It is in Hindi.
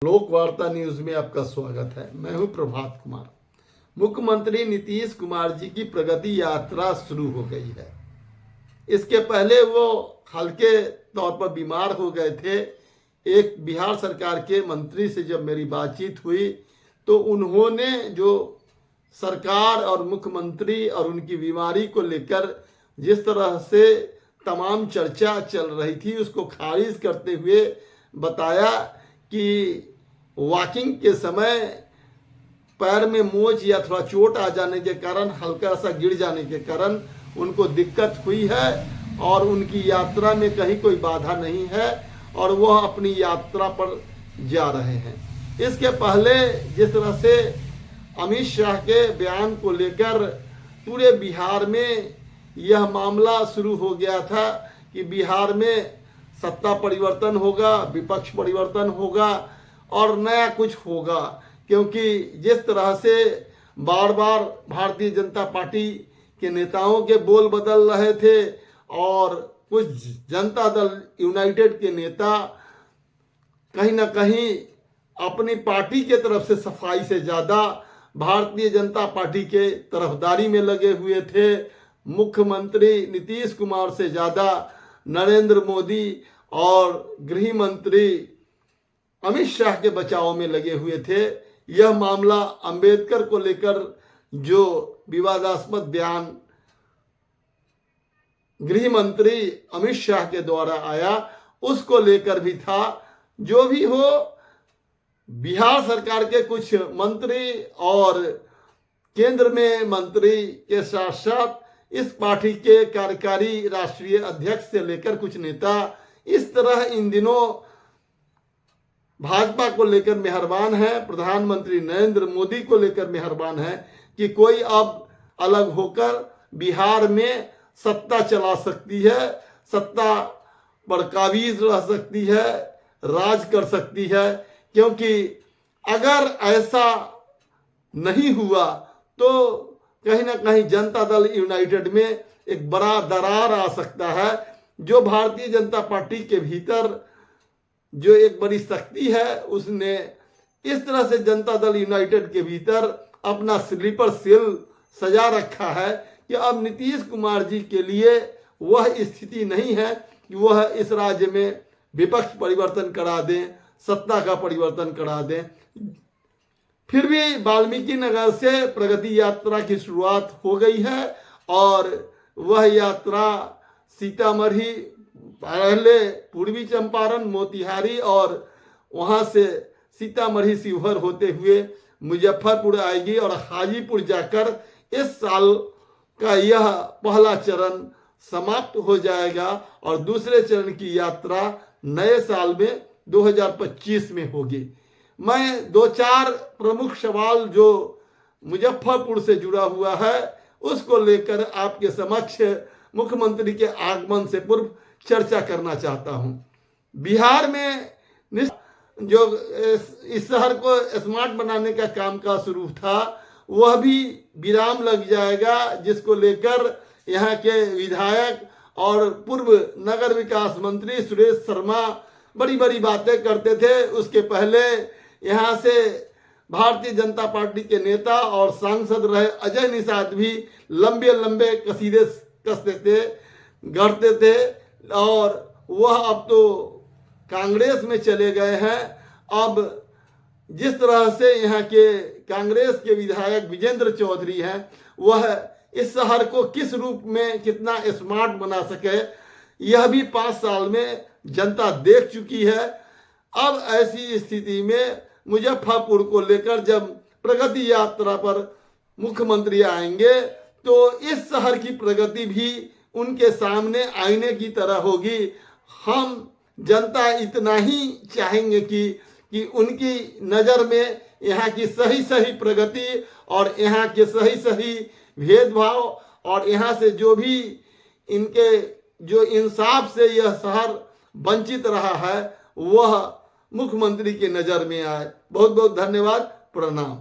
लोक वार्ता न्यूज में आपका स्वागत है। मैं हूं प्रभात कुमार। मुख्यमंत्री नीतीश कुमार जी की प्रगति यात्रा शुरू हो गई है। इसके पहले वो हल्के तौर पर बीमार हो गए थे। एक बिहार सरकार के मंत्री से जब मेरी बातचीत हुई तो उन्होंने जो सरकार और मुख्यमंत्री और उनकी बीमारी को लेकर जिस तरह से तमाम चर्चा चल रही थी उसको खारिज करते हुए बताया कि वॉकिंग के समय पैर में मोच या थोड़ा चोट आ जाने के कारण, हल्का सा गिर जाने के कारण उनको दिक्कत हुई है और उनकी यात्रा में कहीं कोई बाधा नहीं है और वह अपनी यात्रा पर जा रहे हैं। इसके पहले जिस तरह से अमित शाह के बयान को लेकर पूरे बिहार में यह मामला शुरू हो गया था कि बिहार में सत्ता परिवर्तन होगा, विपक्ष परिवर्तन होगा और नया कुछ होगा, क्योंकि जिस तरह से बार बार भारतीय जनता पार्टी के नेताओं के बोल बदल रहे थे और कुछ जनता दल यूनाइटेड के नेता कहीं ना कहीं अपनी पार्टी के तरफ से सफाई से ज़्यादा भारतीय जनता पार्टी के तरफदारी में लगे हुए थे। मुख्यमंत्री नीतीश कुमार से ज़्यादा नरेंद्र मोदी और गृह मंत्री अमित शाह के बचाव में लगे हुए थे। यह मामला अंबेडकर को लेकर जो विवादास्पद बयान गृह मंत्री अमित शाह के द्वारा आया उसको लेकर भी था। जो भी हो, बिहार सरकार के कुछ मंत्री और केंद्र में मंत्री के साथ साथ इस पार्टी के कार्यकारी राष्ट्रीय अध्यक्ष से लेकर कुछ नेता इस तरह इन दिनों भाजपा को लेकर मेहरबान है, प्रधानमंत्री नरेंद्र मोदी को लेकर मेहरबान है कि कोई अब अलग होकर बिहार में सत्ता चला सकती है, सत्ता पर काबिज रह सकती है, राज कर सकती है। क्योंकि अगर ऐसा नहीं हुआ तो कहीं ना कहीं जनता दल यूनाइटेड में एक बड़ा दरार आ सकता है। जो भारतीय जनता पार्टी के भीतर जो एक बड़ी शक्ति है उसने इस तरह से जनता दल यूनाइटेड के भीतर अपना स्लीपर सेल सजा रखा है कि अब नीतीश कुमार जी के लिए वह स्थिति नहीं है कि वह इस राज्य में विपक्ष परिवर्तन करा दें, सत्ता का परिवर्तन करा दें। फिर भी वाल्मीकि नगर से प्रगति यात्रा की शुरुआत हो गई है और वह यात्रा सीतामढ़ी, पहले पूर्वी चंपारण, मोतिहारी और वहां से सीतामढ़ी शिवहर होते हुए मुजफ्फरपुर आएगी और हाजीपुर जाकर इस साल का यह पहला चरण समाप्त हो जाएगा और दूसरे चरण की यात्रा नए साल में 2025 में होगी। मैं दो चार प्रमुख सवाल जो मुजफ्फरपुर से जुड़ा हुआ है उसको लेकर आपके समक्ष मुख्यमंत्री के आगमन से पूर्व चर्चा करना चाहता हूं। बिहार में जो इस शहर को स्मार्ट बनाने का कामकाज शुरू था वह भी विराम लग जाएगा, जिसको लेकर यहाँ के विधायक और पूर्व नगर विकास मंत्री सुरेश शर्मा बड़ी बड़ी बातें करते थे। उसके पहले यहाँ से भारतीय जनता पार्टी के नेता और सांसद रहे अजय निषाद भी लंबे लंबे कसीदे कसते थे, गढ़ते थे और वह अब तो कांग्रेस में चले गए हैं। अब जिस तरह से यहाँ के कांग्रेस के विधायक विजेंद्र चौधरी हैं वह इस शहर को किस रूप में कितना स्मार्ट बना सके यह भी 5 साल में जनता देख चुकी है। अब ऐसी स्थिति में मुजफ्फरपुर को लेकर जब प्रगति यात्रा पर मुख्यमंत्री आएंगे तो इस शहर की प्रगति भी उनके सामने आईने की तरह होगी। हम जनता इतना ही चाहेंगे कि उनकी नज़र में यहाँ की सही सही प्रगति और यहाँ के सही सही भेदभाव और यहाँ से जो भी इनके जो इंसाफ से यह शहर वंचित रहा है वह मुख्यमंत्री की नज़र में आए। बहुत बहुत धन्यवाद, प्रणाम।